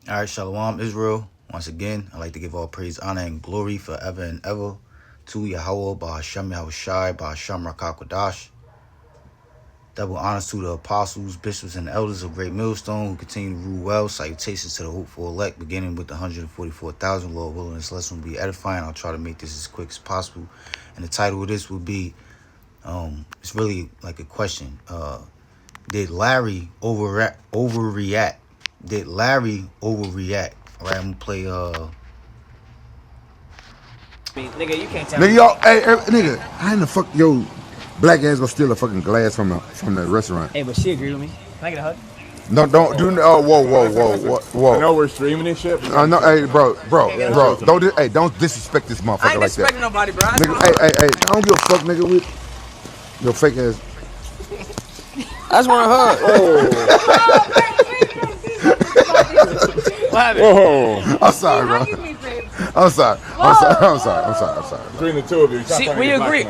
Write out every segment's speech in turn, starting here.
All right, Shalom, Israel. Once again, I'd like to give all praise, honor, and glory forever and ever to Yahweh, Ba'Hashem Yahushai, Ba'Hashem Rakakwadash. Double honors to the apostles, bishops, and elders of Great Millstone who continue to rule well. Salutations to the hopeful elect, beginning with the 144,000. Lord willing, this lesson will be edifying. I'll try to make this as quick as possible. And the title of this will be, it's really like a question. Did Larry overreact? Did Larry overreact? All right, I'm gonna play. Nigga, you can't tell Nigga, me. y'all, hey, nigga, how in the fuck, yo, black ass gonna steal a fucking glass from the restaurant? Hey, but she agreed with me. Can I get a hug? No, don't do. Oh, whoa. I know we're streaming this shit. No, hey, bro, Yeah, don't disrespect this I motherfucker ain't like that. disrespecting nobody, bro. That's Nigga, my hood. hey, I don't give a fuck, nigga, with your fake ass. I just want a hug. What happened? Whoa. I'm sorry, bro. I'm sorry. Between the two of you. See, we agree.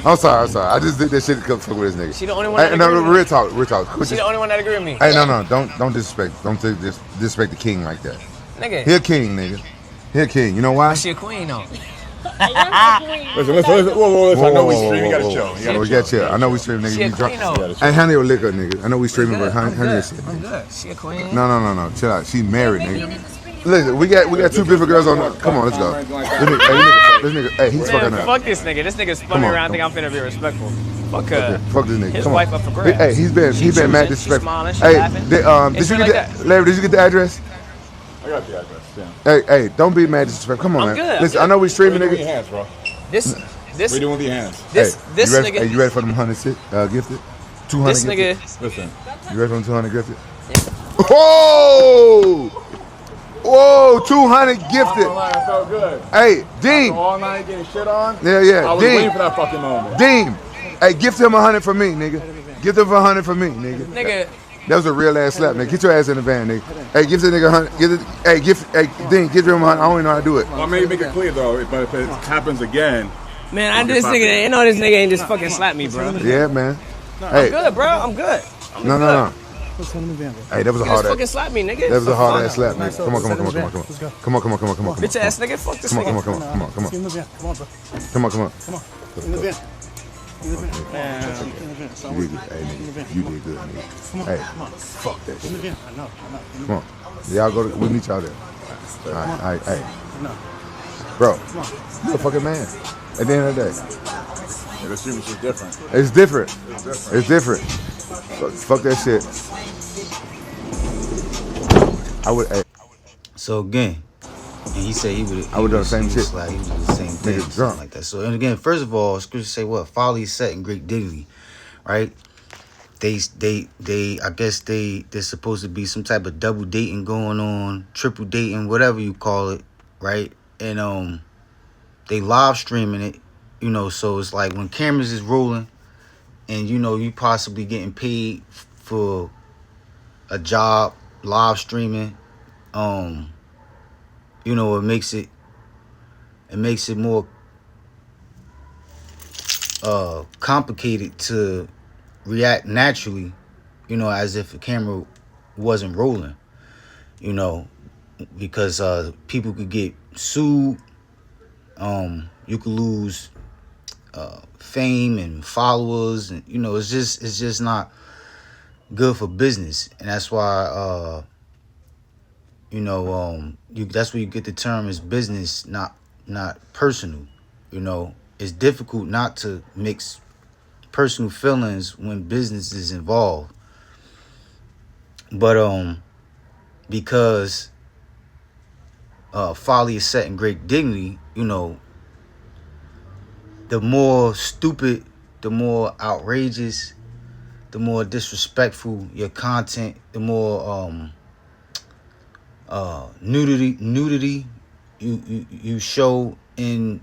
I'm sorry. I just did that shit to come fuck with this nigga. She the only one that Hey, agree no, with me. real talk. She the only one that agree with me. Hey, no, don't disrespect. Don't disrespect the king like that. Nigga. He a king, nigga. He a king. You know why? She a queen, though. Listen. Whoa. I know we streaming. You gotta chill. We got chill. I know we streaming, nigga. She a You drunk. queen, though. Hey, honey your liquor, nigga. I know we streaming, but I'm honey your good. shit. I'm good. She a queen. No. Chill out. She married, nigga. Listen, we got two beautiful girls on. Come on, let's go. This nigga, hey, he's fucking Man, up. fuck this nigga. This nigga spun me around. Think I'm finna be respectful. Fuck her. Okay, fuck this nigga. His Come wife on. up for grabs. Hey, he's been mad choosing, she disrespectful. smiling, she Hey, laughing. did It's you been get like that? Larry, did you get the address? I got the address. Yeah. Hey, don't be mad disrespectful. Come on, I'm man. good, I'm Listen, good. I know we What are streaming, you doing with your nigga. hands, bro? This What are you doing with your hands? this You ready, nigga. hey, you ready for them 100 gifted? 200 This gifted? nigga. Listen. You ready for them 200 gifted? Whoa, 200 gifted. I felt good. Hey, Dean. All night getting shit on. Yeah, I was Dean. waiting for that fucking moment. Dean. Hey, gift him 100 for me, nigga. Gift him 100 for me, nigga. Nigga. That was a real ass slap, nigga. Get your ass in the van, nigga. Hey, give this nigga 100. Dean, give him 100. I don't even know how to do it. Well, maybe make it clear though. But if it happens again, Man, I this nigga. You know this nigga ain't just fucking slap me, bro. Yeah, man. I'm Hey, good, bro. I'm good. no. Hey, that was a You hard just ass. fucking slap me, nigga. That was a hard ass Fuck. slap, nigga. Come on. Bitch ass nigga. Fuck this Come nigga. on. You did good, nigga. Hey, fuck that shit. Come on. We'll meet y'all there. All right, hey. Bro, you're a fucking man. At the end of the day. yeah, the streaming is different. It's different. Fuck that shit. I would, hey, So again, and he said he would. I would do the same shit. Like he would do the same thing, Nigga drunk. something like that. So and again, first of all, scripture say what? Folly is set in great dignity, right? I guess there's supposed to be some type of double dating going on, triple dating, whatever you call it, right? And they live streaming it, so it's like when cameras is rolling and you possibly getting paid for a job live streaming, it makes it more complicated to react naturally, as if the camera wasn't rolling, because people could get sued. You could lose fame and followers, and it's just not good for business. And that's why that's where you get the term is business, not personal. It's difficult not to mix personal feelings when business is involved. But because folly is set in great dignity, the more stupid, the more outrageous, the more disrespectful your content, the more nudity you show in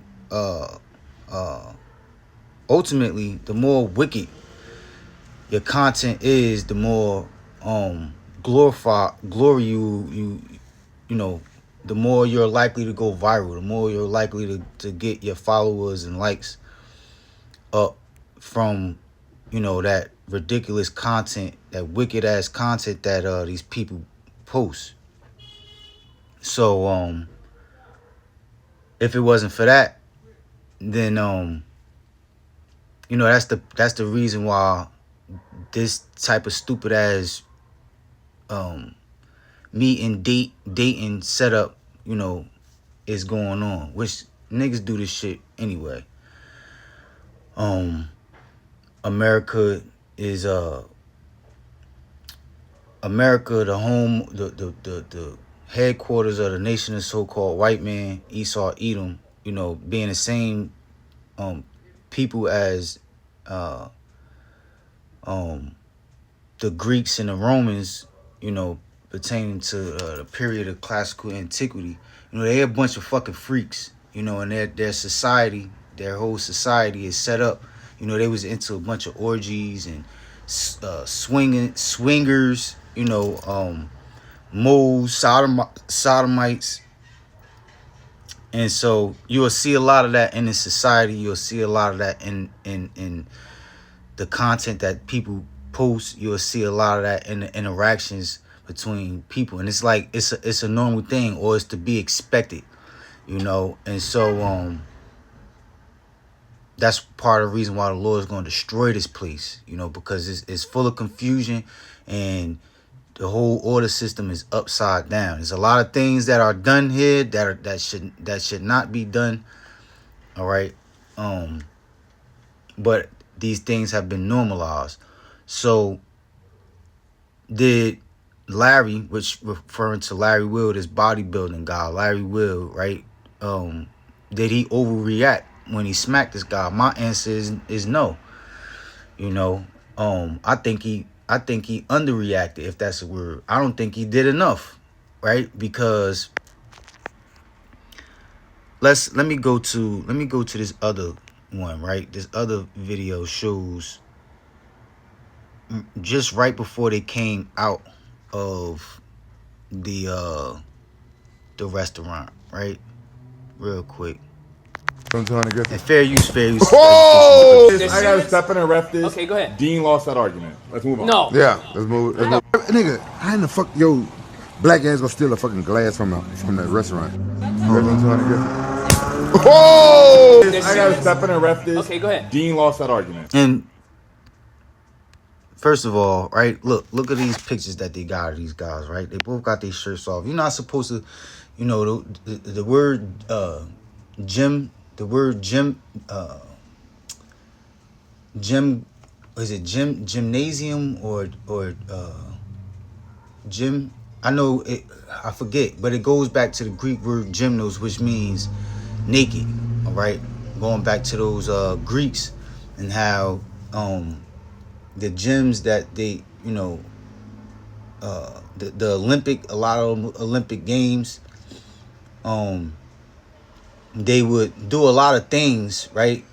ultimately, the more wicked your content is, the more glory the more you're likely to go viral, the more you're likely to get your followers and likes up from that ridiculous content wicked ass content that these people post. So if it wasn't for that, then that's the reason why this type of stupid ass dating setup, is going on. Which niggas do this shit anyway. America is America, the home, the headquarters of the nation of so-called white man, Esau, Edom, being the same people as the Greeks and the Romans, pertaining to the period of classical antiquity. They're a bunch of fucking freaks, and their society, their whole society is set up. They was into a bunch of orgies and swingers, moles, sodomites. And so you'll see a lot of that in the society. You'll see a lot of that in the content that people post. You'll see a lot of that in the interactions between people. And it's like it's a normal thing, or it's to be expected, And so that's part of the reason why the Lord is going to destroy this place, because it's full of confusion, and the whole order system is upside down. There's a lot of things that are done here that should not be done. All right. But these things have been normalized. So did Larry, which referring to Larry Will, this bodybuilding guy, Larry Will, right? Did he overreact when he smacked this guy? My answer is no. I think he underreacted, if that's a word. I don't think he did enough, right? Because let me go to this other one, right? This other video shows just right before they came out of the restaurant, right? Real quick. From 200 Griffin. And fair use. Oh! I gotta step in and ref this. Okay, go ahead. Dean lost that argument. Let's move on. No. Yeah, let's move. Nigga, how in the fuck, black ass gonna steal a fucking glass from that restaurant? From 200 Griffin. Oh! I gotta step in and ref this. Okay, go ahead. Dean lost that argument. And first of all, right, look at these pictures that they got of these guys, right? They both got their shirts off. You're not supposed to, the word gym, is it gymnasium or gym? I know it, I forget, but it goes back to the Greek word gymnos, which means naked. All right, going back to those Greeks and how the gyms that they, the Olympic, a lot of Olympic games, they would do a lot of things, right?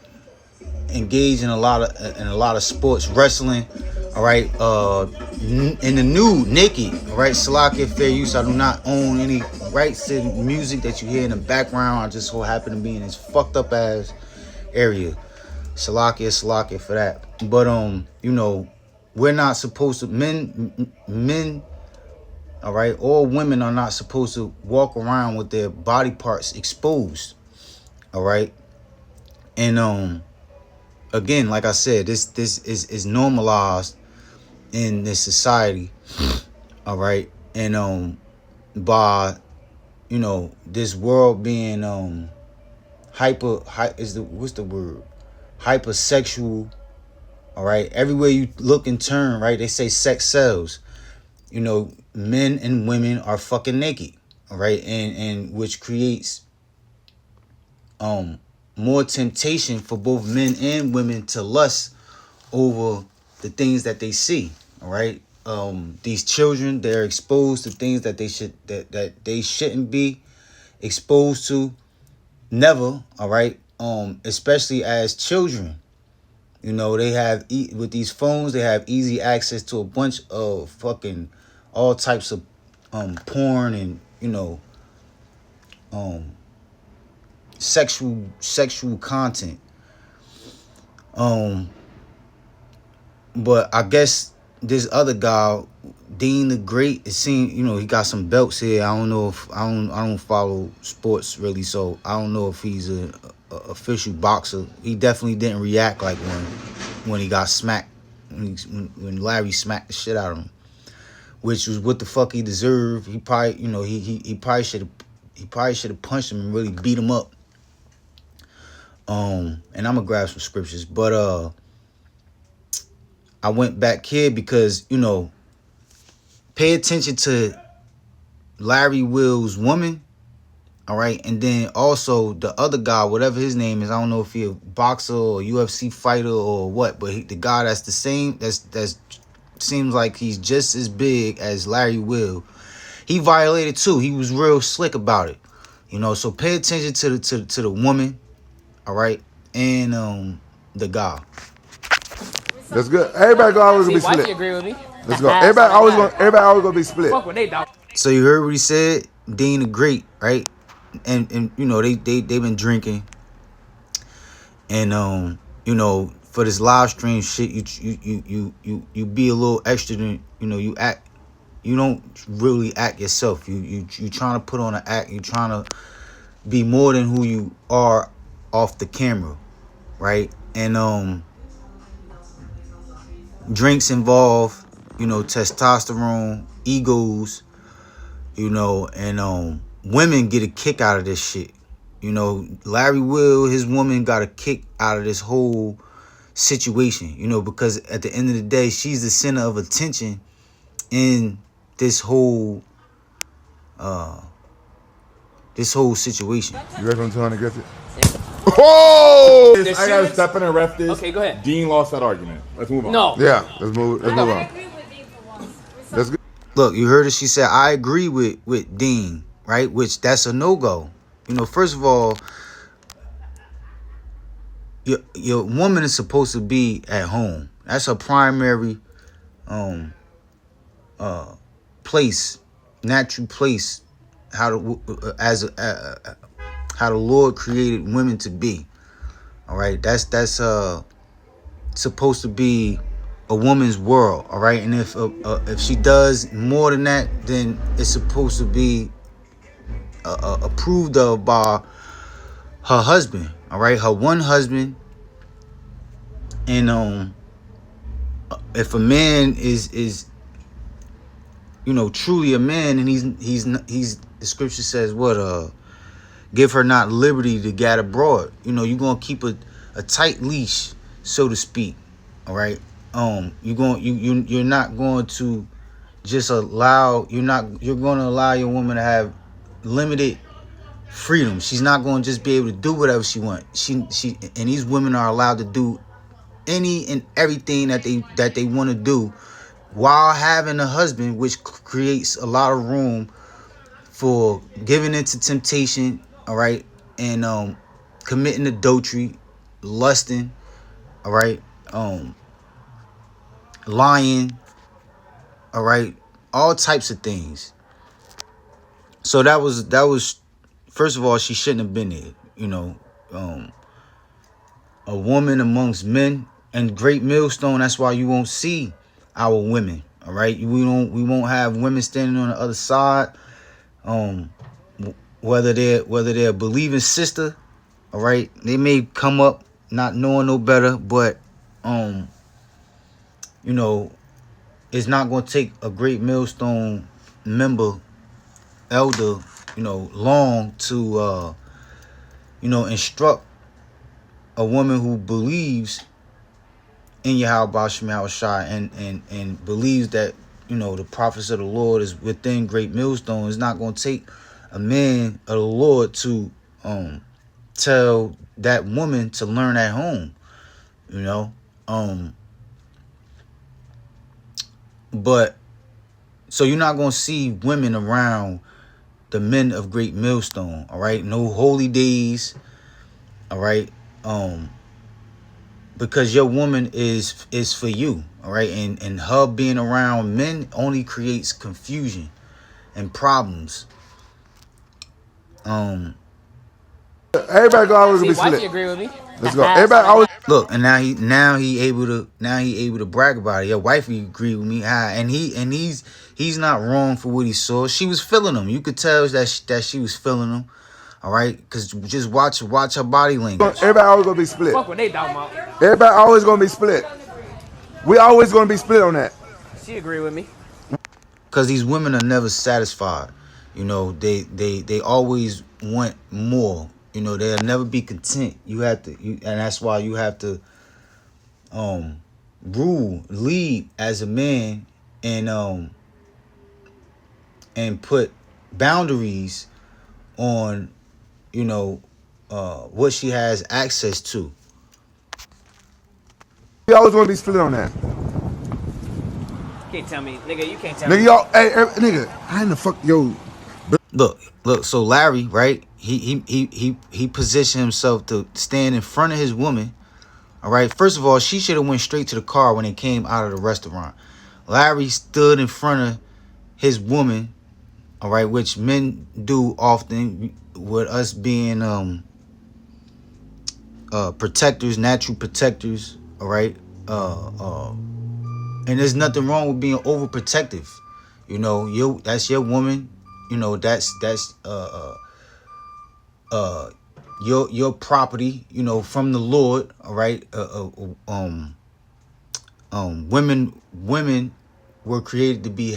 Engage in a lot of sports, wrestling, all right, in the nude, naked, all right. Salakia, fair use. I do not own any rights to music that you hear in the background. I just so happen to be in this fucked up ass area. Salakia for that. But we're not supposed to, men, all right, all women are not supposed to walk around with their body parts exposed, all right. And again, like I said, this is normalized in this society, all right. And by this world being what's the word, hypersexual, all right. Everywhere you look and turn, right, they say sex sells. Men and women are fucking naked, all right, and which creates more temptation for both men and women to lust over the things that they see, all right. These children, they're exposed to things that they shouldn't be exposed to, never, all right. Especially as children, they have with these phones, they have easy access to a bunch of fucking all types of porn and sexual content. But I guess this other guy, Dean the Great, it seemed, he got some belts here. I don't know if I don't follow sports really, so I don't know if he's a official boxer. He definitely didn't react like when he got smacked, when Larry smacked the shit out of him, which was what the fuck he deserved. He probably, he probably should have punched him and really beat him up. And I'm gonna grab some scriptures, but I went back here because, pay attention to Larry Will's woman, all right? And then also the other guy, whatever his name is, I don't know if he's a boxer or UFC fighter or what, but the guy that's the same, that's seems like he's just as big as Larry Will. He violated too. He was real slick about it, So pay attention to the woman, all right, and the guy. That's good. Everybody always gonna be split. Agree with me? Let's go. Everybody always gonna be split. So you heard what he said, Dean the Great, right? And they've been drinking, and for this live stream shit, you be a little extra than you don't really act yourself. You trying to put on an act. You trying to be more than who you are off the camera, right? And drinks involve, testosterone, egos, and women get a kick out of this shit. Larry Will, his woman got a kick out of this whole situation, because at the end of the day, she's the center of attention in this whole situation. You ready for him to get it? Oh! I gotta step in and ref this. Okay, go ahead. Dean lost that argument. Let's move on. No. Yeah, let's move on. That's good. Look, you heard her. She said, I agree with Dean, right? Which that's a no-go. First of all, your woman is supposed to be at home. That's her primary place, natural place, how the Lord created women to be. All right, that's supposed to be a woman's world. All right, and if she does more than that, then it's supposed to be approved of by her husband. All right, her one husband. And if a man is truly a man, and he's the scripture says what give her not liberty to gad abroad. You're gonna keep a tight leash, so to speak. All right. You're not going to just allow. You're going to allow your woman to have limited freedom. She's not going to just be able to do whatever she wants. She and these women are allowed to do any and everything that they want to do while having a husband, which creates a lot of room for giving into temptation. All right, and committing adultery, lusting. All right, lying. All right, all types of things. So that was first of all, she shouldn't have been there. A woman amongst men and Great Millstone. That's why you won't see our women. All right, we won't have women standing on the other side. Whether they're a believing sister, all right, they may come up not knowing no better, but it's not going to take a Great Millstone member, elder, long to instruct a woman who believes in Yahweh Shem Shai and believes that the prophets of the Lord is within Great Millstone. It's not going to take a man of the Lord to tell that woman to learn at home. But so you're not going to see women around the men of Great Millstone. All right, no holy days. All right, because your woman is for you. All right, and her being around men only creates confusion and problems. Everybody always gonna be split. Agree with me? Let's go. Everybody always Look, and now he able to brag about it. Your wife agree with me, and he's not wrong for what he saw. She was feeling him. You could tell that she was feeling him. All right, because just watch her body language. everybody always gonna be split. Fuck what they talking about. Everybody always gonna be split. We always gonna be split on that. She agree with me. Because these women are never satisfied. You know, they always want more. You know, they'll never be content. You have to, and that's why you have to lead as a man, and put boundaries on, you know, what she has access to. We always gonna be split on that. You can't tell me, nigga. You can't tell me. Nigga, y'all, hey, nigga, I ain't the fuck, yo. Look. So Larry, right? He positioned himself to stand in front of his woman. All right. First of all, she should have went straight to the car when they came out of the restaurant. Larry stood in front of his woman. All right, which men do often, with us being protectors, natural protectors. All right. And there's nothing wrong with being overprotective. You know, that's your woman. You know, that's your property. You know, from the Lord. All right. Women were created to be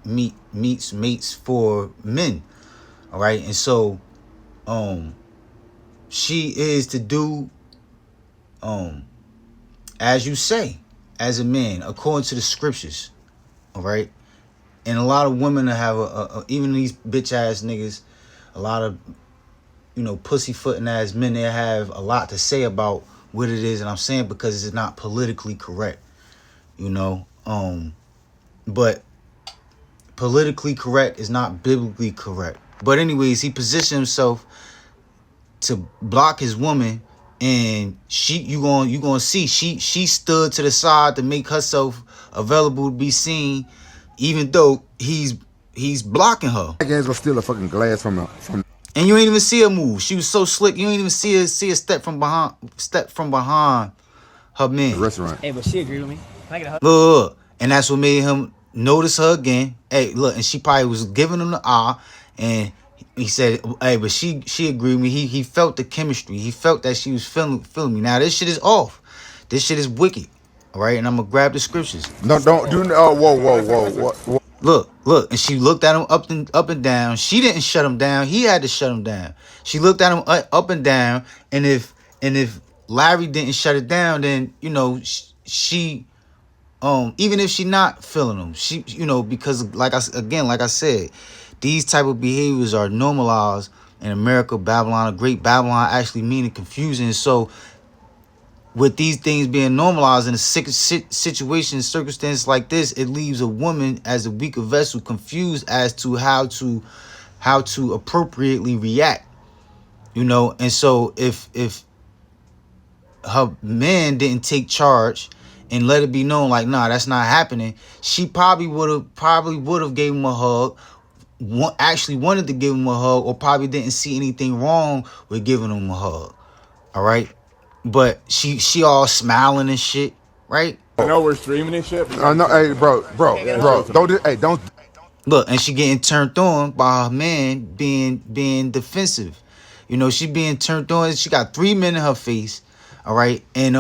mates for men. All right, and so, she is to do, as you say, as a man, according to the scriptures. All right. And a lot of women have even these bitch ass niggas, a lot of, you know, pussyfooting ass men, they have a lot to say about what it is. And I'm saying because it's not politically correct, you know. But politically correct is not biblically correct. But anyways, he positioned himself to block his woman, and you gonna see she stood to the side to make herself available to be seen, even though he's blocking her. That guy's gonna steal a fucking glass from. And you ain't even see her move. She was so slick. You ain't even see her step from behind her man. The restaurant. Hey, but she agree with me. Can I get a hug? Look, and that's what made him notice her again. Hey, look, and she probably was giving him the eye, and he said, "Hey, but she agreed with me. He felt the chemistry. He felt that she was feeling me. Now this shit is off. This shit is wicked. All right, and I'm gonna grab the scriptures. No, don't do. Oh, whoa. Look, and she looked at him up and down. She didn't shut him down. He had to shut him down. She looked at him up and down, and if Larry didn't shut it down, then, you know, she even if she not feeling him, she, you know, because like I said, these type of behaviors are normalized in America, Babylon, a great Babylon, actually meaning confusing. So with these things being normalized in a situation, circumstance like this, it leaves a woman as a weaker vessel confused as to how to appropriately react, you know. And so if her man didn't take charge and let it be known, like, nah, that's not happening, she probably would have gave him a hug, actually wanted to give him a hug, or probably didn't see anything wrong with giving him a hug. All right. But she all smiling and shit, right? I know we're streaming and shit. No, hey, bro, don't. Look, and she getting turned on by her man being defensive. You know, she being turned on. She got 3 men in her face, all right, and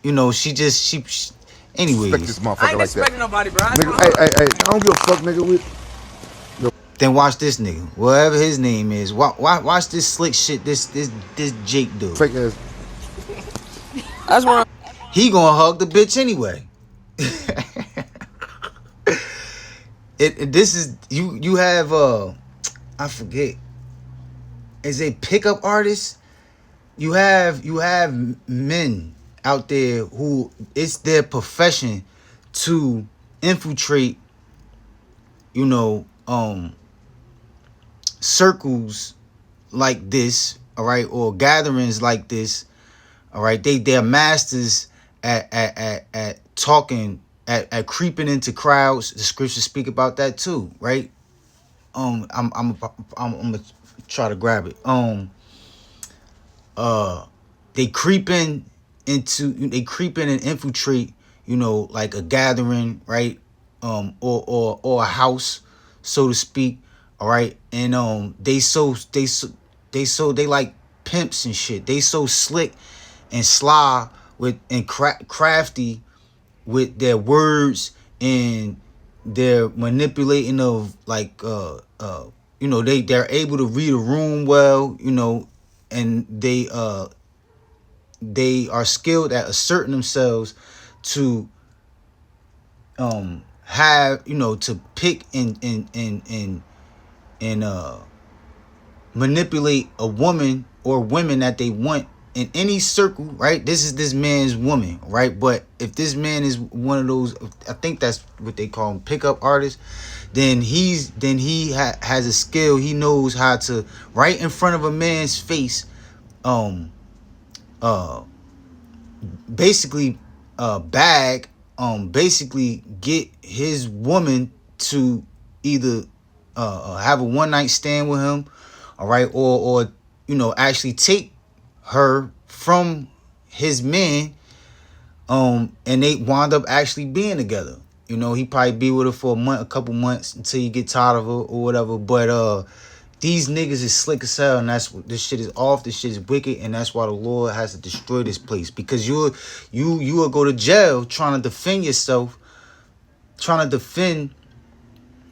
you know, she anyways. Respect this motherfucker I ain't like that. expecting nobody, bro. Nigga, hey, I don't give a fuck, nigga. Then watch this nigga, whatever his name is. Watch this slick shit. This Jake dude. Fake ass. That's one. He gonna hug the bitch anyway. This is you have I forget. Is a pickup artist. You have men out there who it's their profession to infiltrate, you know, circles like this, all right, or gatherings like this. All right, they're masters at talking, at creeping into crowds. The scriptures speak about that too, right? I'm gonna try to grab it. they creep in and infiltrate, you know, like a gathering, right? Or a house, so to speak. All right. And they like pimps and shit. They so slick and sly with and crafty with their words and their manipulating of like you know, they're able to read a room well, you know, and they are skilled at asserting themselves to have, you know, to pick and manipulate a woman or women that they want in any circle, right? This is this man's woman, right? But if this man is one of those, I think that's what they call him, pickup artists, then he has a skill. He knows how to, right in front of a man's face, basically bag, basically get his woman to either have a one night stand with him, all right, or you know, actually take her from his man, and they wind up actually being together. You know, he probably be with her for a couple months until you get tired of her or whatever. But these niggas is slick as hell, and that's what this shit is off. This shit is wicked, and that's why the Lord has to destroy this place, because you will go to jail trying to defend yourself, trying to defend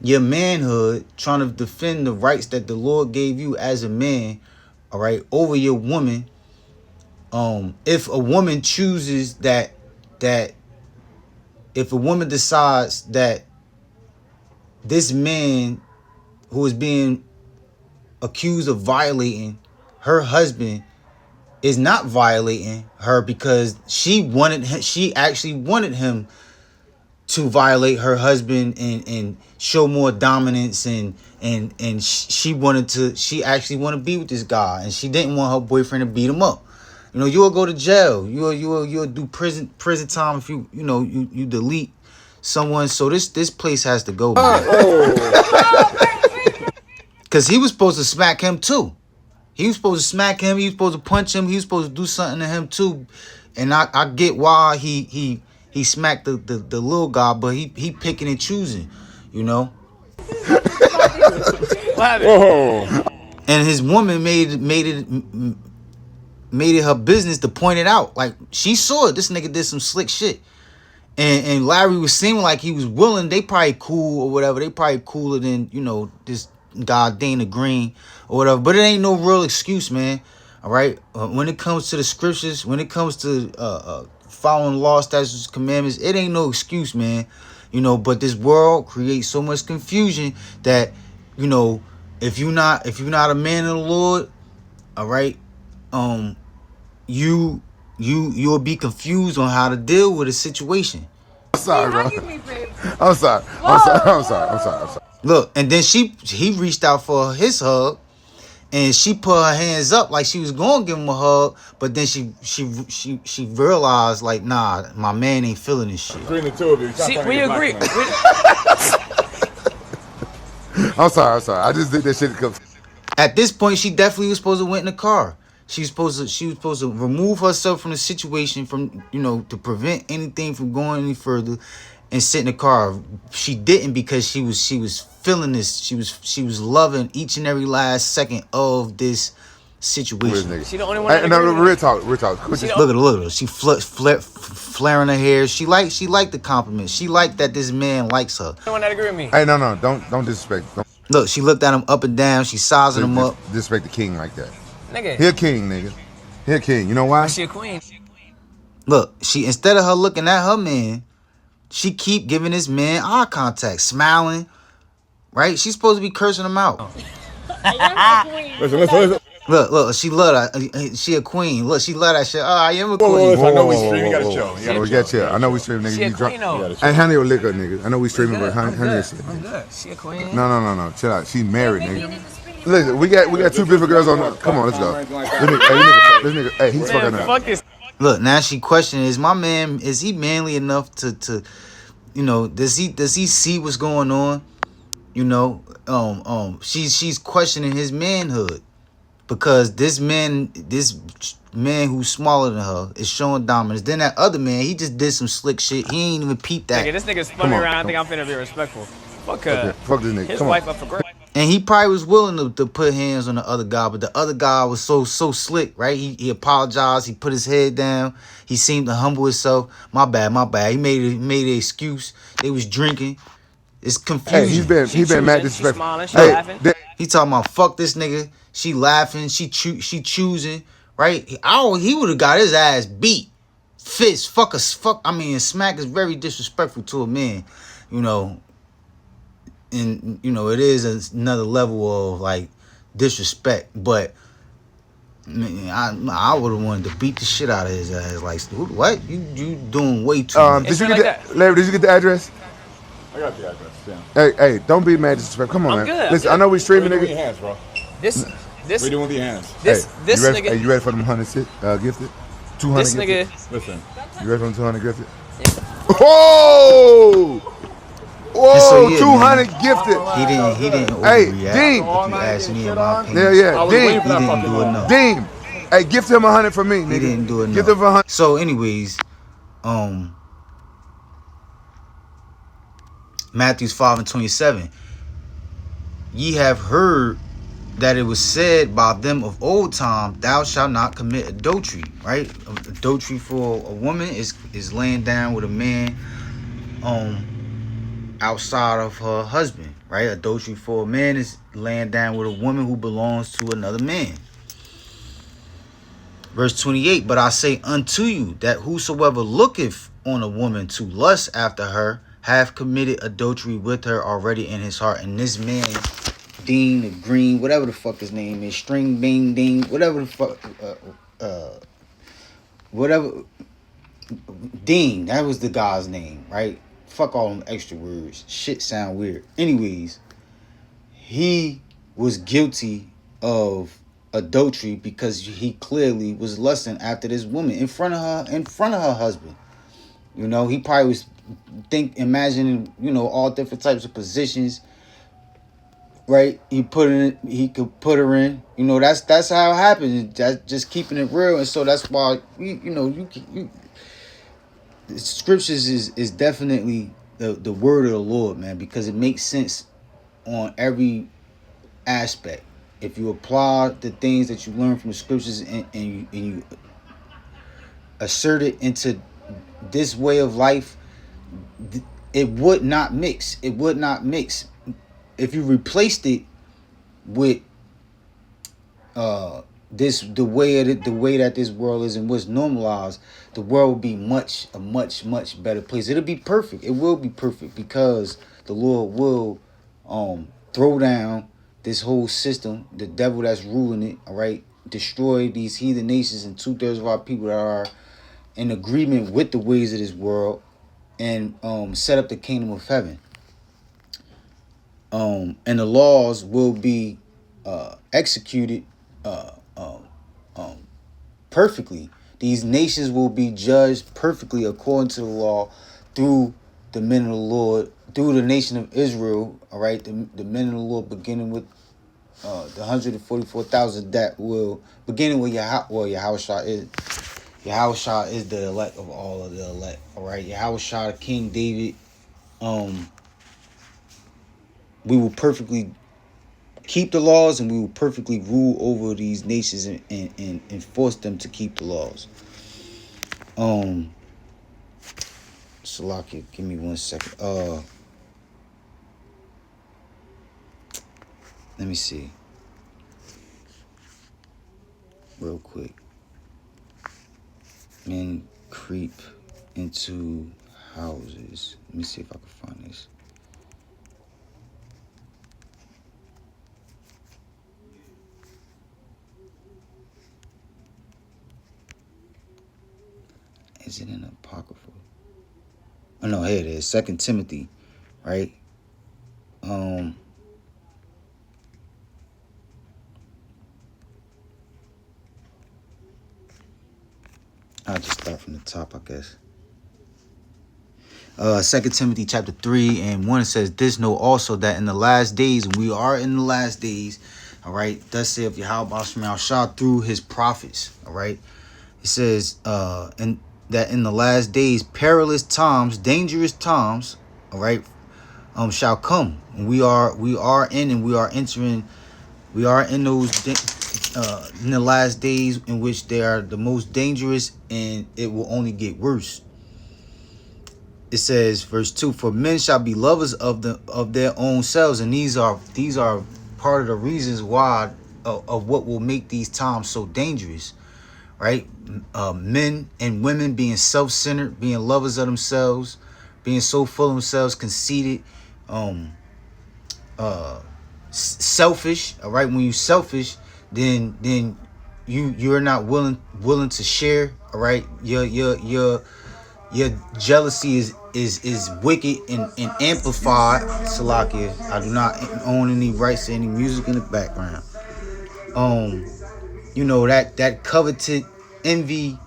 your manhood, trying to defend the rights that the Lord gave you as a man, all right, over your woman. If a woman chooses that if a woman decides that this man who is being accused of violating her husband is not violating her because she actually wanted him to violate her husband and show more dominance, and she actually wanted to be with this guy, and she didn't want her boyfriend to beat him up. You know, you'll go to jail. You'll do prison time if you delete someone. So this place has to go, man. Cause he was supposed to smack him too. He was supposed to smack him. He was supposed to punch him. He was supposed to do something to him too. And I get why he smacked the little guy, but he picking and choosing, you know. And his woman made it her business to point it out. Like, she saw it. This nigga did some slick shit. And Larry was seeming like he was willing. They probably cool or whatever. They probably cooler than, you know, this guy Dana Green or whatever. But it ain't no real excuse, man. All right? When it comes to the scriptures, when it comes to following law, statutes, commandments, it ain't no excuse, man. You know, but this world creates so much confusion that, you know, if you're not a man of the Lord, all right, you'll be confused on how to deal with a situation. I'm sorry, bro. I'm sorry. Look, and then he reached out for his hug, and she put her hands up like she was gonna give him a hug, but then she realized, like, nah, my man ain't feeling this shit. Between the two of you. See, we agree. I'm sorry. I just did that shit because At this point, she definitely was supposed to went in the car. She was supposed to remove herself from the situation, from, you know, to prevent anything from going any further, and sit in the car. She didn't, because she was feeling this. She was loving each and every last second of this situation. She the only one. Hey, no, real talk. Look at her. She flaring her hair. She liked the compliment. She liked that this man likes her. The one that agree with me. Hey, no, don't disrespect. Look, she looked at him up and down. She sizing him up. Disrespect the king like that. Nigga. He a king, nigga. He a king. You know why? She a queen. Look, she, instead of her looking at her man, she keep giving this man eye contact, smiling. Right? She's supposed to be cursing him out. Listen. Look, she love that. She a queen. Look, she love that shit. Oh, I am a queen. I know we stream. You gotta chill. We got chill. I know we stream, nigga. She a You drunk. queen, though. Hey, honey or liquor, nigga. I know we streaming, but honey is shit. I'm good. She a queen. No. Chill out. She's married, nigga. Listen, we got two beautiful girls on. Come on, let's go. This nigga, hey, he's fucking up. Fuck this. Look, now she questioning, is my man, is he manly enough to you know, does he see what's going on? You know, she's questioning his manhood. because this man who's smaller than her is showing dominance. Then that other man, he just did some slick shit. He ain't even peeped that. Nigga, this nigga spun me around. I think I'm finna be respectful. Fuck her. Okay, fuck this nigga. His Come wife on. up for grabs. And he probably was willing to put hands on the other guy, but the other guy was so slick, right? He apologized. He put his head down. He seemed to humble himself. My bad. He made an excuse. They was drinking. It's confusion. Hey, he been mad disrespectful. She smiling, she Hey, laughing. He talking about fuck this nigga. She laughing. She choosing. Right? He would have got his ass beat. Fist. Fuck. Smack is very disrespectful to a man. You know. And it is another level of like disrespect. But man, I would have wanted to beat the shit out of his ass. Like, what? You doing way too much. Did you like get that? Larry, did you get the address? I got the address. Yeah. Hey, don't be mad disrespectful. Come on, I'm man. good, Listen, I'm I know we What streaming, are you doing with nigga. your hands, bro? This What are you doing with your hands? this you ready, nigga. Hey, you ready for them 100 gifted? 200 This gifted? nigga. Listen. You ready for them 200 gifted? Whoa! Whoa, So, yeah, 200 man. gifted. He didn't Hey, overreact. Dean. If you ask me, in my opinion, Yeah, I was waiting for Dean. that He didn't fucking do moment. enough. Dean. Hey, gift him 100 for me, nigga. He didn't do enough. Gift him 100. So, anyways, Matthew 5:27. Ye have heard that it was said by them of old time, thou shalt not commit adultery. Right? Adultery for a woman is laying down with a man outside of her husband. Right? Adultery for a man is laying down with a woman who belongs to another man. Verse 28, but I say unto you that whosoever looketh on a woman to lust after her hath committed adultery with her already in his heart. And this man, Dean or Green, whatever the fuck his name is, String Bing Ding, whatever the fuck, whatever, Dean, that was the guy's name, right? Fuck all them extra words. Shit sound weird. Anyways, he was guilty of adultery because he clearly was lusting after this woman in front of her husband. He probably was imagining, all different types of positions, right? He could put her in. That's how it happens. That's just keeping it real. And so that's why the scriptures is definitely the word of the Lord, man, because it makes sense on every aspect. If you apply the things that you learn from the scriptures and you assert it into this way of life, it would not mix. It would not mix. If you replaced it with the way that this world is and what's normalized, the world will be a much better place. It'll be perfect. It will be perfect because the Lord will throw down this whole system, the devil that's ruling it, all right, destroy these heathen nations and 2/3 of our people that are in agreement with the ways of this world, and set up the kingdom of heaven. And the laws will be executed perfectly. These nations will be judged perfectly according to the law through the men of the Lord, through the nation of Israel, all right, the men of the Lord, beginning with the 144,000 that will, beginning with Yahushua is the elect of all of the elect, all right. Yahushua, King David, we will perfectly keep the laws, and we will perfectly rule over these nations and force them to keep the laws. Salakia, give me 1 second. Let me see. Real quick. Men creep into houses. Let me see if I can find this. Is it in Apocrypha? Oh no, here it is. 2 Timothy, right? I'll just start from the top, I guess. 2 Timothy chapter 3 and 1 says, this know also that in the last days, and we are in the last days, All right. Thus saith Yahweh Basham Shah through his prophets. All right. It says, and that in the last days, perilous times, dangerous times, all right, shall come. And we are in, and we are entering. We are in those in the last days in which they are the most dangerous, and it will only get worse. It says, verse 2: For men shall be lovers of their own selves, and these are part of the reasons why of what will make these times so dangerous, right? Men and women being self-centered, being lovers of themselves, being so full of themselves, conceited, selfish. All right, when you selfish, then you're not willing to share. All right, your jealousy is wicked and amplified. Salakia, I do not own any rights to any music in the background. You know that coveted envy,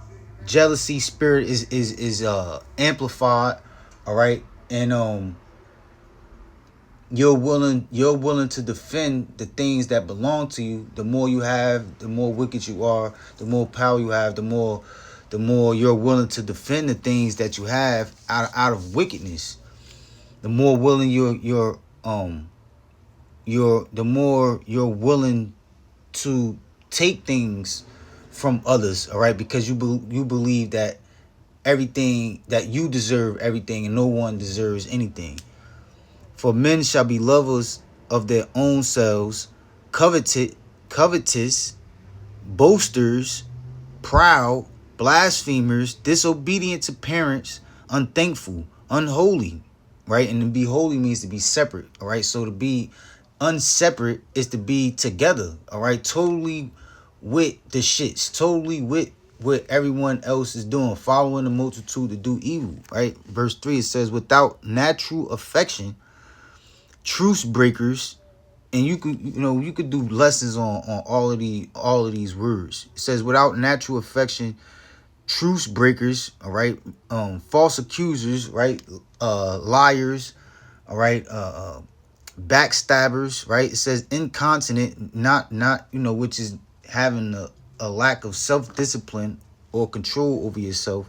jealousy spirit is amplified. All right, and you're willing to defend the things that belong to you. The more you have, the more wicked you are. The more power you have, the more you're willing to defend the things that you have out of wickedness. The more willing the more you're willing to take things from others. All right, because you believe that everything that you deserve everything, and no one deserves anything. For men shall be lovers of their own selves, covetous, boasters, proud, blasphemers, disobedient to parents, unthankful, unholy, right? And to be holy means to be separate, all right? So to be unseparate is to be together, all right? Totally with the shits, totally with what everyone else is doing, following the multitude to do evil, right? Verse 3, it says, without natural affection, truce breakers. And you could do lessons on all of these words. It says, without natural affection, truce breakers, all right, false accusers, right, liars, all right, backstabbers, right. It says incontinent, not which is having a lack of self-discipline or control over yourself,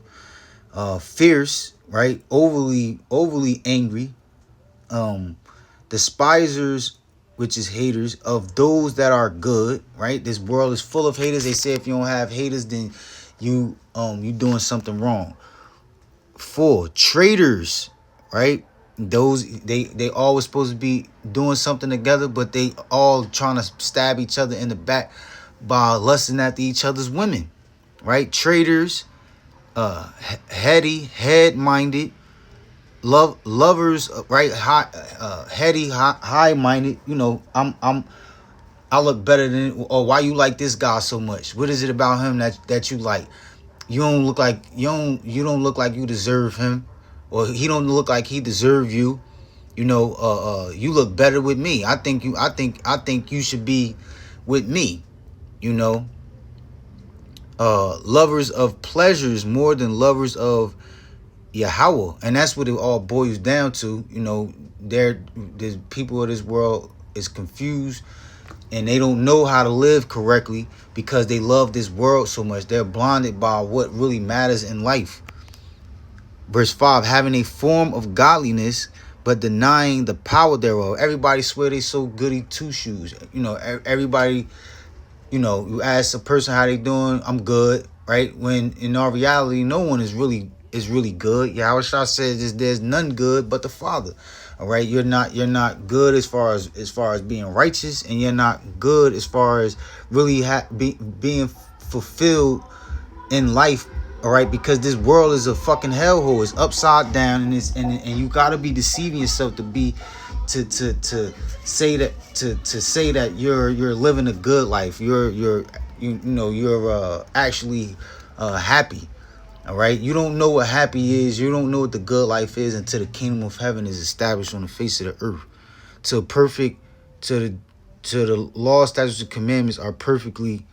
fierce, right, overly angry, despisers, which is haters of those that are good, right? This world is full of haters. They say if you don't have haters, then you doing something wrong. 4, traitors, right? Those they always supposed to be doing something together, but they all trying to stab each other in the back by lusting after each other's women, right? Traitors, head-minded, lovers, right? Heady, high-minded. I look better than. Or why you like this guy so much? What is it about him that you like? You don't look like you deserve him, or he don't look like he deserve you. You look better with me. I think you should be with me. Lovers of pleasures more than lovers of Yahweh, and that's what it all boils down to. There's people of this world is confused, and they don't know how to live correctly because they love this world so much. They're blinded by what really matters in life. Verse 5, having a form of godliness, but denying the power thereof. Everybody swear they so goody two shoes. Everybody, you ask a person how they doing, I'm good, right? When in our reality, no one is really good. Yahweh Shah says there's none good but the Father. All right, you're not good as far as being righteous, and you're not good as far as really being fulfilled in life. All right, because this world is a fucking hellhole. It's upside down, and you gotta be deceiving yourself to say that you're living a good life. You're actually happy. All right, you don't know what happy is. You don't know what the good life is until the kingdom of heaven is established on the face of the earth. Till the law, statutes, and commandments are perfectly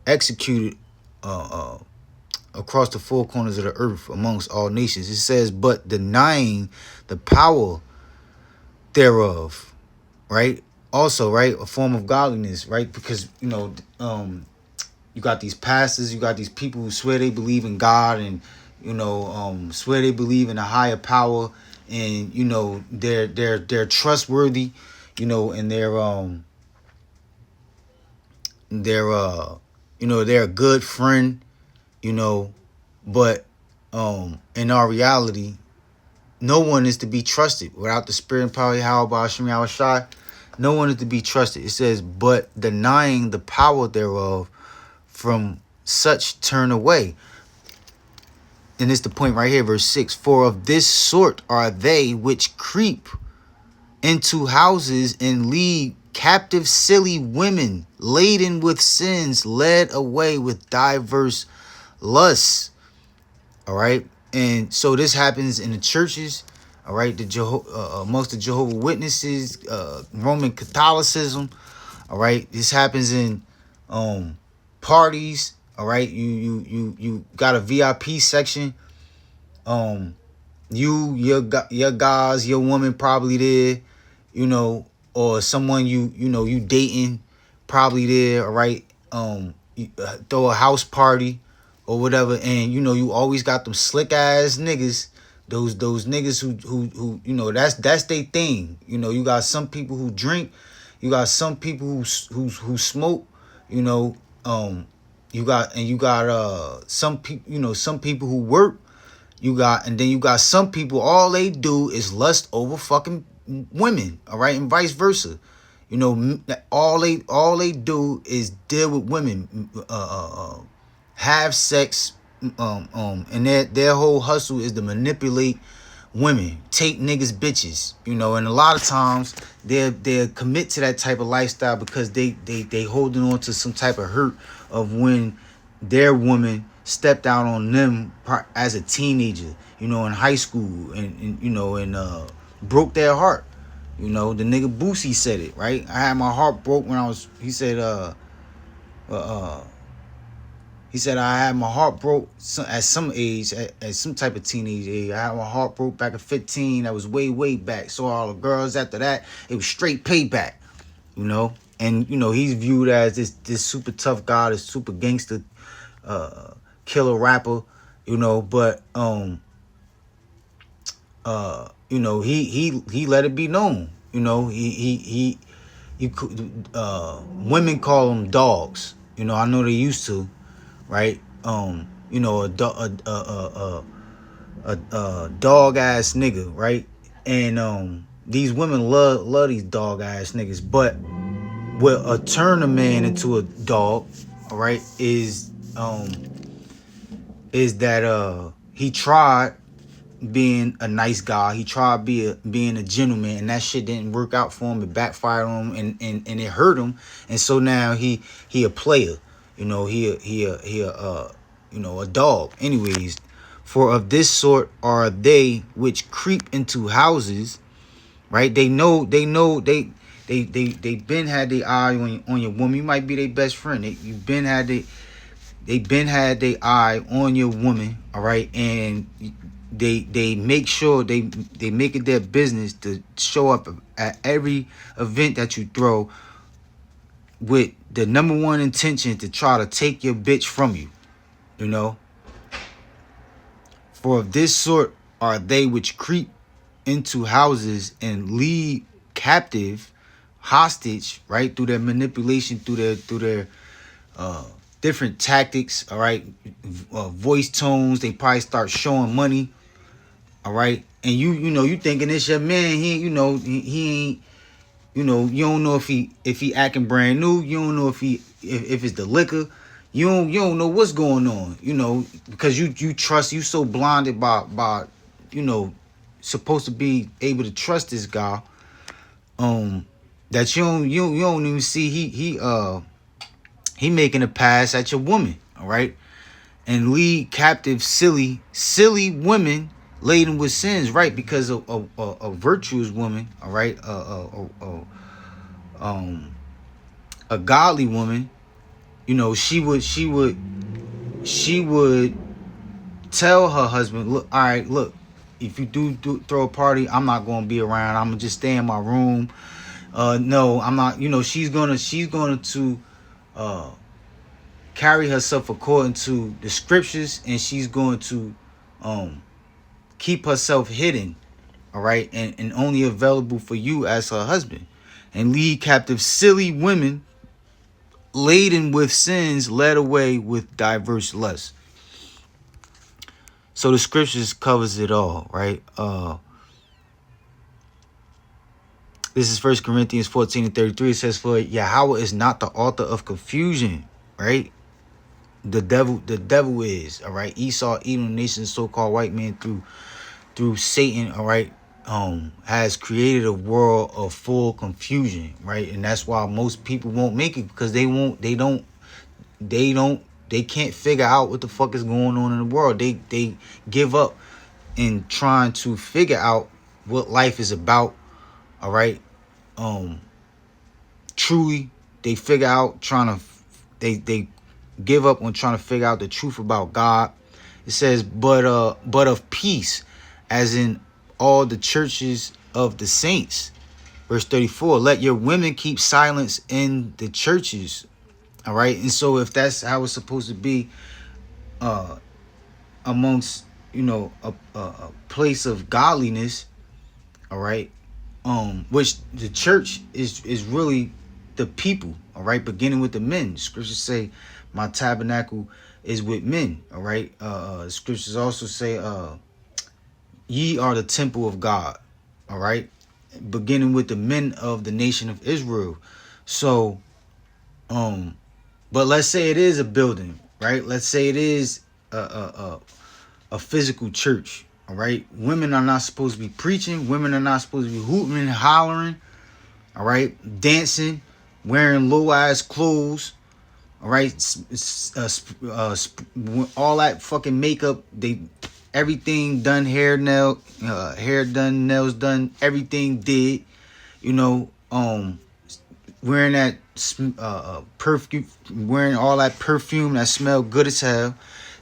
executed across the four corners of the earth amongst all nations. It says, but denying the power thereof. right? Also, right, a form of godliness, right? Because you got these pastors, you got these people who swear they believe in God, and swear they believe in a higher power, and they're trustworthy, and they're a good friend, but in our reality, no one is to be trusted without the spirit and power of Yahweh Hashem Yahweh Shai. No one is to be trusted. It says, but denying the power thereof, from such turn away. And it's the point right here, verse 6. For of this sort are they which creep into houses and lead captive silly women, laden with sins, led away with diverse lusts. All right. And so this happens in the churches. All right. Most of Jehovah's Witnesses, Roman Catholicism. All right. This happens in parties. All right. You got a VIP section. Your guys, your woman probably there, or someone you dating probably there. All right. You, throw a house party or whatever, and you always got them slick ass niggas, those niggas who that's their thing. You got some people who drink, you got some people who smoke, you got some people, some people who work, and then you got some people, all they do is lust over fucking women, all right, and vice versa. All they do is deal with women, have sex, and their whole hustle is to manipulate women, take niggas bitches, and a lot of times they commit to that type of lifestyle because they holding on to some type of hurt of when their woman stepped out on them as a teenager, in high school, and broke their heart. The nigga Boosie said it, right? I had my heart broke when he said I had my heart broke at some age, at some type of teenage age. I had my heart broke back at 15. That was way back. So all the girls after that, it was straight payback, And, he's viewed as this super tough guy, this super gangster, killer rapper, but, he let it be known, women call them dogs, I know they used to, right? A dog ass nigga, right? And these women love these dog ass niggas, but what turn a man into a dog, all right, is that he tried being a nice guy. He tried being a gentleman, and that shit didn't work out for him. It backfired on him, and it hurt him. And so now he a player. He a dog. Anyways, for of this sort are they which creep into houses, right? They been had their eye on your woman. You might be their best friend. They been had their eye on your woman, all right? And they make sure they make it their business to show up at every event that you throw with the number one intention to try to take your bitch from you, For of this sort are they which creep into houses and lead captive, hostage, right, through their manipulation, through their different tactics, all right, voice tones. They probably start showing money, all right, and you thinking it's your man. He ain't. You don't know if he acting brand new. You don't know if it's the liquor. You don't know what's going on. Because you trust. You so blinded by supposed to be able to trust this guy. That you don't even see he making a pass at your woman. All right, and lead captive silly women laden with sins, right? Because a virtuous woman, all right, a godly woman, she would tell her husband, look, all right, if you do throw a party, I'm not gonna be around. I'm gonna just stay in my room. No, I'm not. She's going to carry herself according to the scriptures, and she's going to keep herself hidden, all right, and only available for you as her husband, and lead captive silly women laden with sins, led away with diverse lusts. So the scriptures covers it all, right? This is 1 Corinthians 14:33. It says, "For Yahweh is not the author of confusion," right? The devil is, all right. Esau, Edom, nation, so-called white man through Satan, all right, has created a world of full confusion, right? And that's why most people won't make it, because they can't figure out what the fuck is going on in the world. They give up in trying to figure out what life is about, all right. Truly, they figure out they give up on trying to figure out the truth about God. It says, but of peace, as in all the churches of the saints. Verse 34, let your women keep silence in the churches. All right. And so if that's how it's supposed to be amongst, a place of godliness, all right, which the church is really the people, all right, beginning with the men. Scriptures say, my tabernacle is with men, all right. Scriptures also say, ye are the temple of God, all right, beginning with the men of the nation of Israel. So, but let's say it is a building, right? Let's say it is a physical church, all right. Women are not supposed to be preaching. Women are not supposed to be hooting and hollering, all right, dancing, wearing low-ass clothes, all right, all that fucking makeup, everything done, hair done, nails done, everything did, wearing that perfume, wearing all that perfume that smelled good as hell.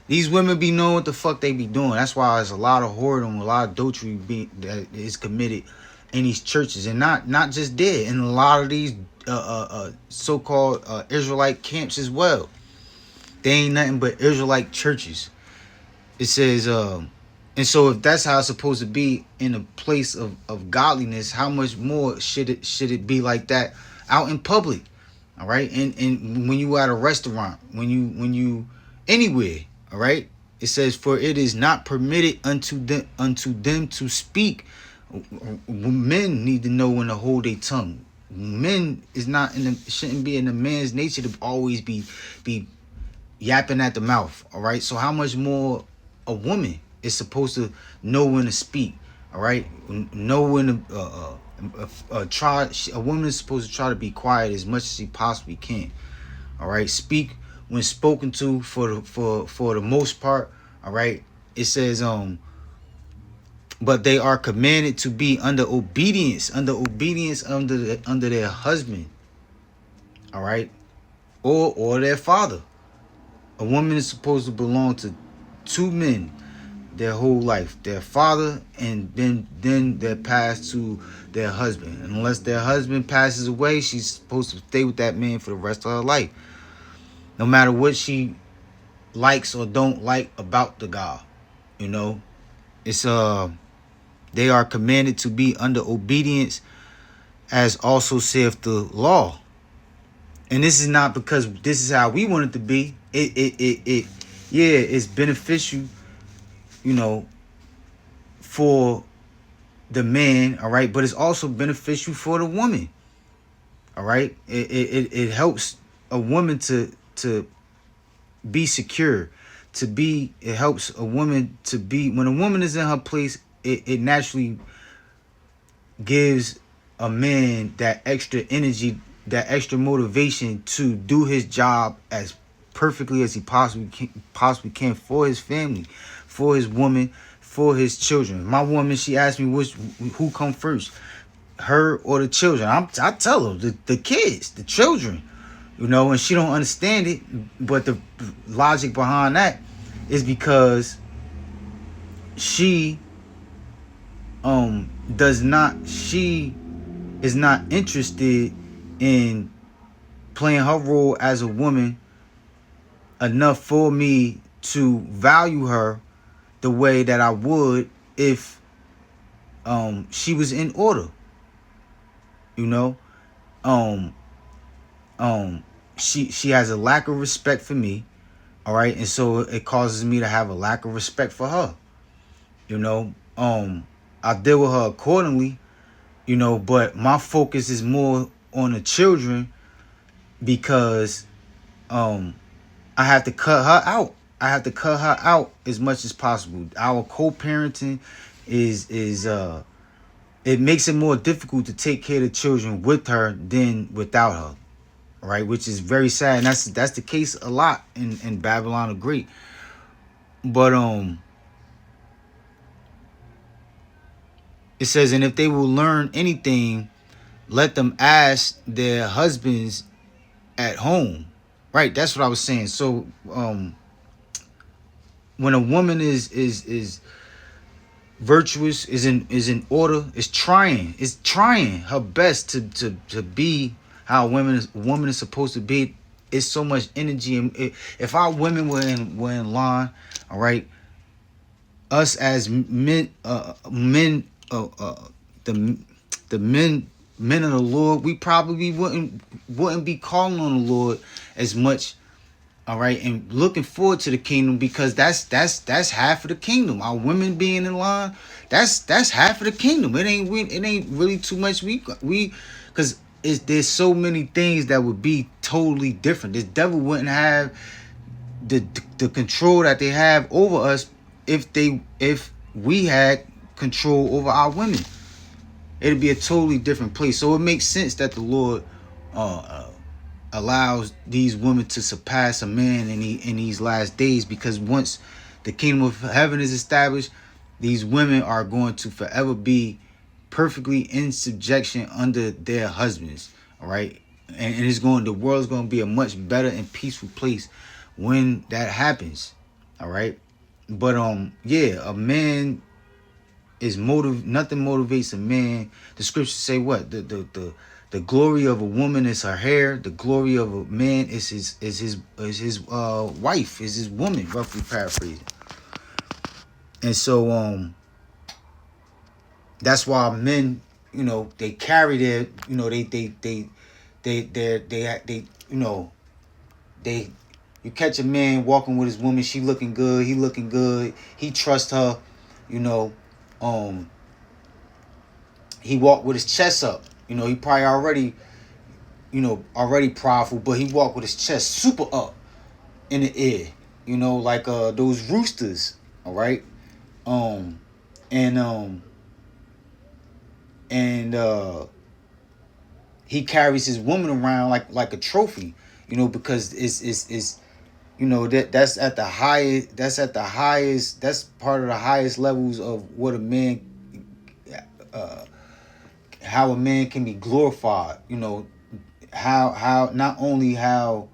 These women be knowing what the fuck they be doing. That's why there's a lot of whoredom, a lot of adultery that is committed in these churches, and not just there, in a lot of these so-called Israelite camps as well. They ain't nothing but Israelite churches. It says, and so if that's how it's supposed to be in a place of godliness, how much more should it be like that out in public? All right, and when you at a restaurant, when you anywhere, all right, it says, for it is not permitted unto them to speak. Men need to know when to hold their tongue. Men is not shouldn't be in the man's nature to always be yapping at the mouth. All right, so how much more a woman is supposed to know when to speak? All right, know when to a woman is supposed to try to be quiet as much as she possibly can. All right, speak when spoken to for the most part. All right, it says but they are commanded to be under obedience under their husband, all right, or their father. A woman is supposed to belong to two men their whole life, their father, and then they're passed to their husband. And unless their husband passes away, she's supposed to stay with that man for the rest of her life, no matter what she likes or don't like about the guy. It's they are commanded to be under obedience, as also saith the law. And this is not because this is how we want it to be. It's beneficial, for the man, all right, but it's also beneficial for the woman, all right. It helps a woman to be secure, it helps a woman to be, when a woman is in her place, it naturally gives a man that extra energy, that extra motivation to do his job as perfectly as he possibly can for his family, for his woman, for his children. My woman, she asked me who come first, her or the children. I tell her the kids, the children, and she don't understand it. But the logic behind that is because she is not interested in playing her role as a woman enough for me to value her the way that I would if she was in order. You know, um, she has a lack of respect for me, all right, and so it causes me to have a lack of respect for her. You know, I deal with her accordingly. You know, but my focus is more on the children because I have to cut her out. I have to cut her out as much as possible. Our co-parenting is it makes it more difficult to take care of the children with her than without her, right? Which is very sad, and that's the case a lot in Babylon the Great. But it says, and if they will learn anything, let them ask their husbands at home, right? That's what I was saying. So when a woman is virtuous, is in order, is trying her best to be how a woman is supposed to be. It's so much energy, and if our women were in line, all right, us as men, the men of the Lord, we probably wouldn't be calling on the Lord as much, all right, and looking forward to the kingdom, because that's half of the kingdom. Our women being in line, that's half of the kingdom. It ain't really too much. Because there's so many things that would be totally different. This devil wouldn't have the control that they have over us if we had control over our women. It'd be a totally different place. So it makes sense that the Lord allows these women to surpass a man in these last days, because once the kingdom of heaven is established, these women are going to forever be perfectly in subjection under their husbands. All right, and the world's going to be a much better and peaceful place when that happens. All right, but yeah, a man is nothing motivates a man. The scriptures say what? The glory of a woman is her hair. The glory of a man is his wife, is his woman, roughly paraphrasing. And so that's why men, you know, they carry their, you know, you catch a man walking with his woman, she looking good, he looking good, he trusts her, you know, he walked with his chest up. You know, he probably already prideful, but he walked with his chest super up in the air. You know, like those roosters. All right, he carries his woman around like a trophy. You know, because it's you know, that's at the highest. That's part of the highest levels of what a man. How a man can be glorified, you know, how not only how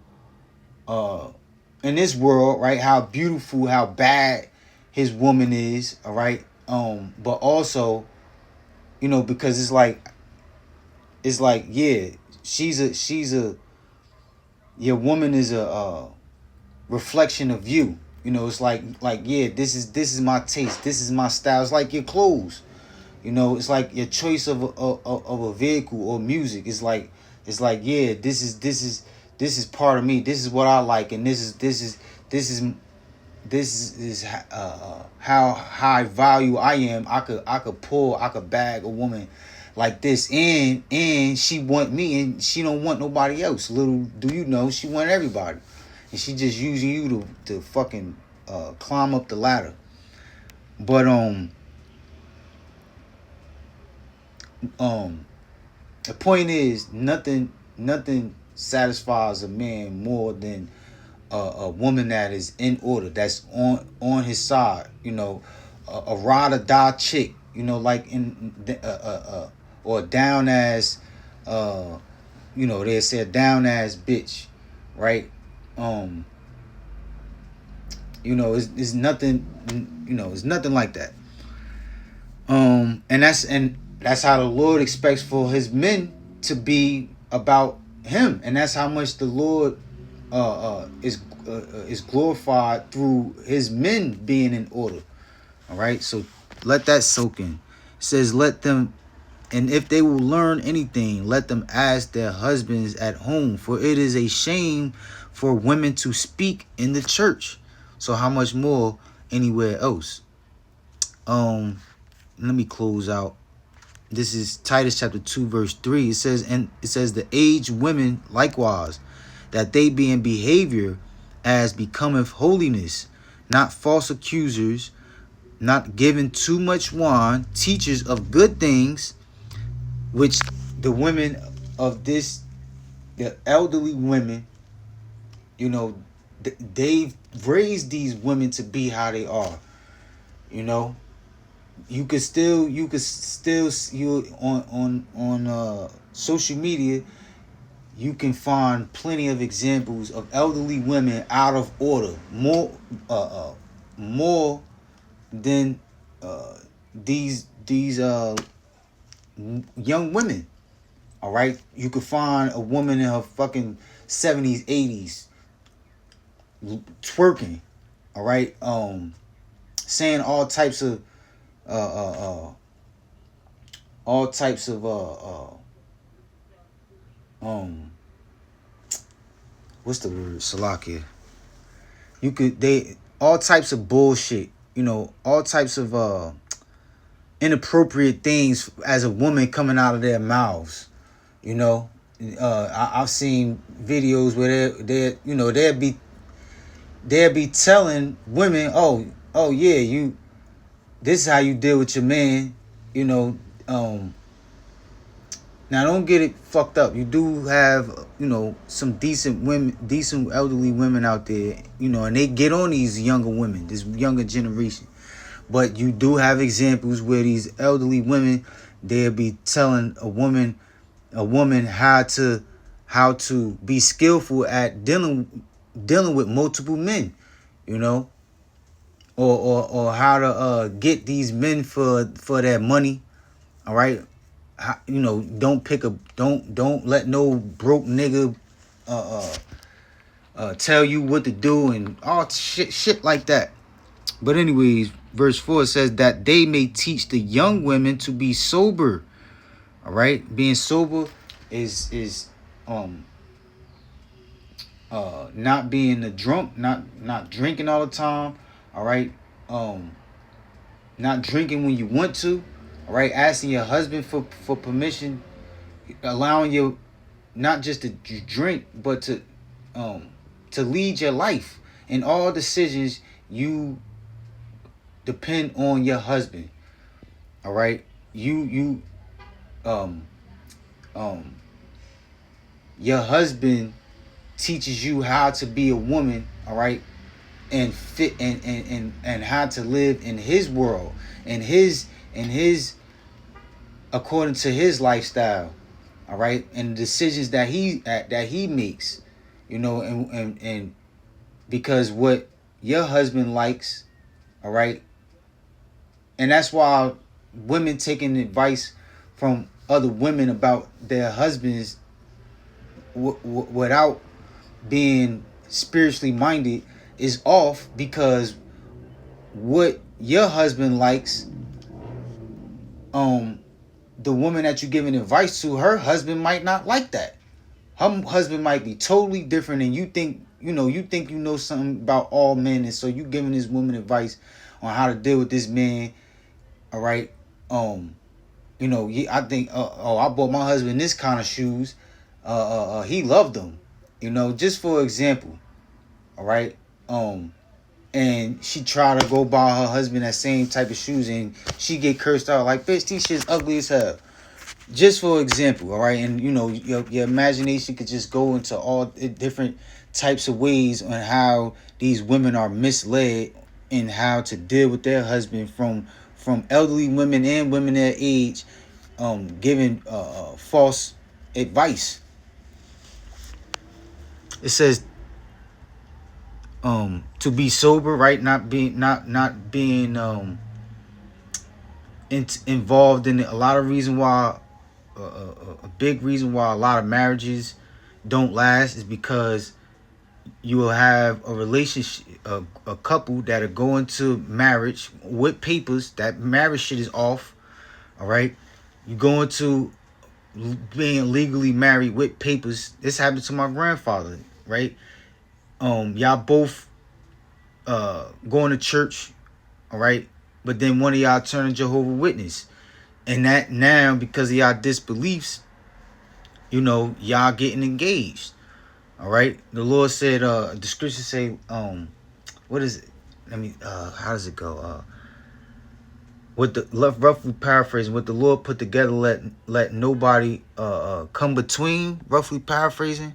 in this world, right, how beautiful, how bad his woman is, all right, but also, you know, because it's like yeah, your woman is a reflection of you. You know, it's like yeah, this is my taste, this is my style. It's like your clothes. You know, it's like your choice of a vehicle or music. It's like yeah, this is part of me. This is what I like, and this is how high value I am. I could bag a woman like this, and she want me, and she don't want nobody else. Little do you know, she want everybody, and she just using you to fucking climb up the ladder. But the point is, nothing satisfies a man more than a woman that is in order, that's on his side. You know, a ride or die chick. You know, like or down as, you know, they say a down ass bitch, right? You know, it's nothing. You know, it's nothing like that. And That's how the Lord expects for his men to be about him, and that's how much the Lord is glorified through his men being in order. All right, so let that soak in. It says, "Let them, and if they will learn anything, let them ask their husbands at home, for it is a shame for women to speak in the church." So how much more anywhere else? Let me close out. This is Titus chapter 2 verse 3. It says the aged women likewise, that they be in behavior as becometh holiness, not false accusers, not giving too much wine, teachers of good things, which the women of this, the elderly women, you know, they've raised these women to be how they are. You know, you could still you on social media, you can find plenty of examples of elderly women out of order, more than these young women. All right, you could find a woman in her fucking 70s, 80s twerking. All right, saying all types of all types of what's the word? Salakia. You could they all types of bullshit. You know, all types of inappropriate things as a woman coming out of their mouths. You know, I've seen videos where they you know they'll be telling women, oh yeah, you, this is how you deal with your man. You know, now don't get it fucked up. You do have, you know, some decent women, decent elderly women out there, you know, and they get on these younger women, this younger generation. But you do have examples where these elderly women, they'll be telling a woman how to be skillful at dealing with multiple men, you know, or how to get these men for their money. All right, you know, don't let no broke nigga tell you what to do and all shit like that. But anyways, verse 4 says that they may teach the young women to be sober. All right, being sober is not being a drunk, not drinking all the time. All right, not drinking when you want to. All right, asking your husband for permission, allowing you not just to drink, but to lead your life. In all decisions, you depend on your husband. All right, um your husband teaches you how to be a woman. All right, and fit and how to live in his world and his according to his lifestyle. All right, and the decisions that he makes, you know, and because what your husband likes. All right, and that's why women taking advice from other women about their husbands without being spiritually minded is off, because what your husband likes, the woman that you're giving advice to, her husband might not like that. Her husband might be totally different, and you think you know something about all men, and so you giving this woman advice on how to deal with this man. All right, you know, I think, I bought my husband this kind of shoes. He loved them, you know, just for example. All right, and she try to go buy her husband that same type of shoes, and she get cursed out like, bitch, these shit's ugly as hell. Just for example, all right, and you know, your imagination could just go into all different types of ways on how these women are misled in how to deal with their husband, from elderly women and women their age, giving false advice. It says to be sober, right? Not being involved in it. A lot of reason why, a big reason why a lot of marriages don't last is because you will have a relationship, a couple that are going to marriage with papers. That marriage shit is off. All right, you go into being legally married with papers. This happened to my grandfather. Right, y'all both going to church. All right, but then one of y'all turning Jehovah's Witness, and that now because of y'all disbeliefs, y'all getting engaged. All right. The Lord said, the scripture say, what is it? How does it go? With the roughly paraphrasing, what the Lord put together, let nobody come between. Roughly paraphrasing.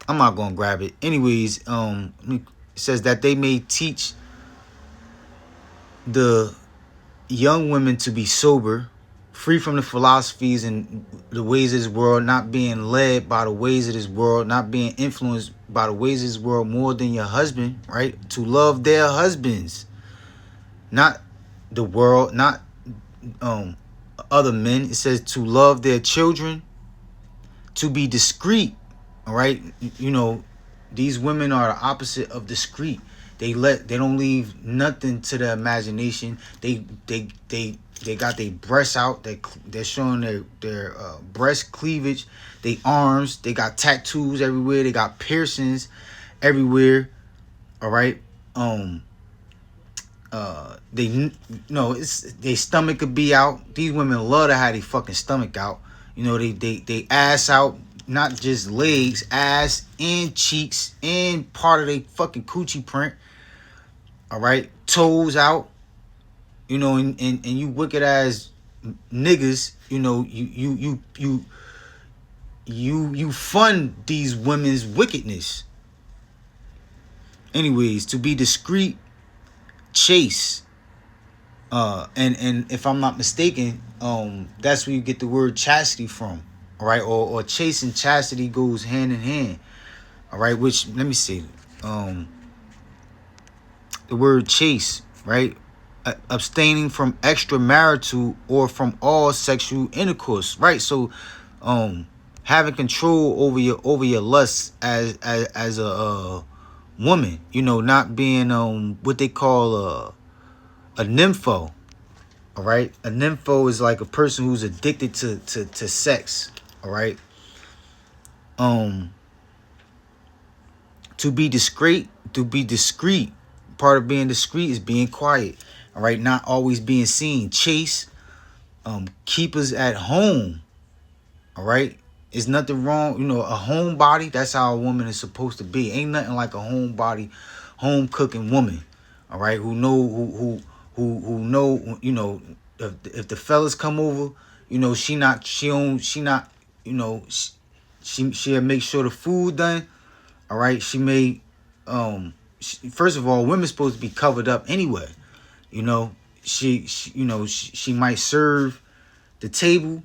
I'm not gonna grab it. Anyways, it says that they may teach the young women to be sober, free from the philosophies and the ways of this world, not being led by the ways of this world, not being influenced by the ways of this world more than your husband, right? To love their husbands, not the world, not other men. It says to love their children, to be discreet, all right? These women are the opposite of discreet. They don't leave nothing to the imagination. They got their breasts out. They're showing their breast cleavage. They arms. They got tattoos everywhere. They got piercings everywhere. All right. Their stomach could be out. These women love to have their fucking stomach out. They ass out. Not just legs, ass and cheeks and part of their fucking coochie print. All right, toes out. And you wicked ass niggas. You fund these women's wickedness. Anyways, to be discreet, chaste. And if I'm not mistaken, that's where you get the word chastity from. All right, or chaste and chastity goes hand in hand. All right, which let me see. The word chaste, right? Abstaining from extramarital or from all sexual intercourse, right? So, having control over your lusts as a woman, not being what they call a nympho. All right, a nympho is like a person who's addicted to sex. All right. To be discreet. Part of being discreet is being quiet. All right, not always being seen. Chase. Keep us at home. All right. There's nothing wrong. A homebody. That's how a woman is supposed to be. Ain't nothing like a homebody, home cooking woman. All right, who know if the fellas come over, she'll make sure the food done. All right, she may first of all, women's supposed to be covered up anyway. She might serve the table,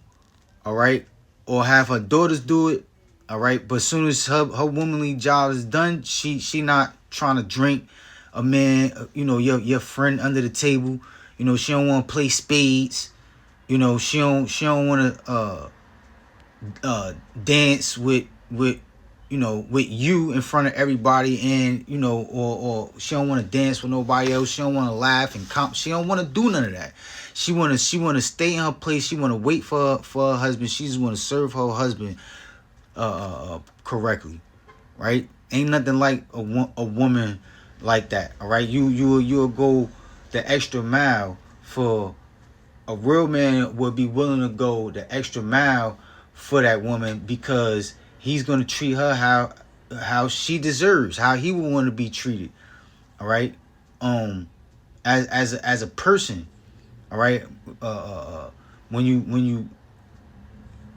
all right, or have her daughters do it, all right. But as soon as her womanly job is done, she not trying to drink a man, your friend under the table. She don't want to play spades. She don't want to dance with you in front of everybody, and or she don't want to dance with nobody else. She don't want to laugh and she don't want to do none of that. She want to stay in her place. She want to wait for her husband. She just want to serve her husband correctly, right? Ain't nothing like a woman like that. All right, you'll go the extra mile. For a real man would be willing to go the extra mile for that woman, because he's going to treat her how she deserves, how he would want to be treated. All right, as a person. All right, when you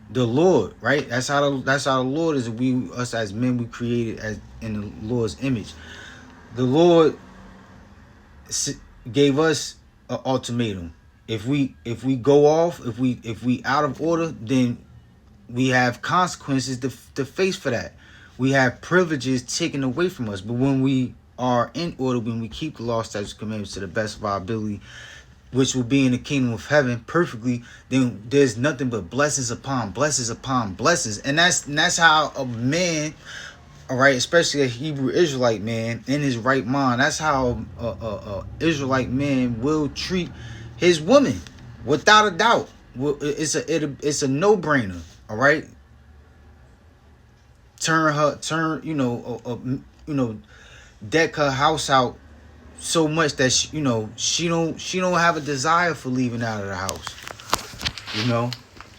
the Lord, right? That's how the Lord is. Us as men, we created as in the Lord's image. The Lord gave us an ultimatum. If we go off, if we out of order, then we have consequences to face for that. We have privileges taken away from us. But when we are in order, when we keep the law, statutes, commandments to the best of our ability, which will be in the kingdom of heaven perfectly, then there's nothing but blessings upon blessings upon blessings. And that's how a man, all right, especially a Hebrew Israelite man in his right mind, that's how a Israelite man will treat his woman, without a doubt. It's a no-brainer, all right. Deck her house out so much that she don't have a desire for leaving out of the house.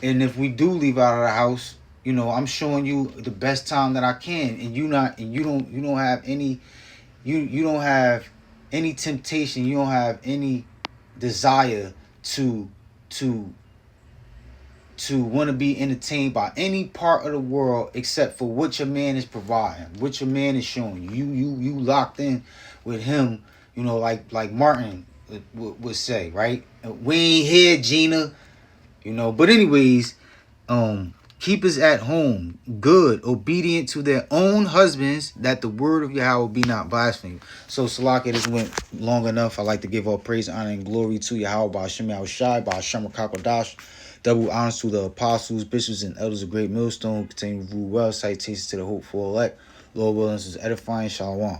And if we do leave out of the house, I'm showing you the best time that I can, and you don't have any temptation, you don't have any desire to want to be entertained by any part of the world except for what your man is providing, what your man is showing you. You locked in with him, like Martin would say, right? We ain't here, Gina. But anyways, keep us at home, good, obedient to their own husbands, that the word of Yahweh be not blasphemed. So, Salaki, this went long enough. I like to give all praise, honor, and glory to Yahweh, by Hashem Yahushai, by Hashem Rakakodash. Double honors to the apostles, bishops, and elders of Great Millstone. Continue to rule well, citations to the hope for elect. Lord willing, is edifying. Shalom.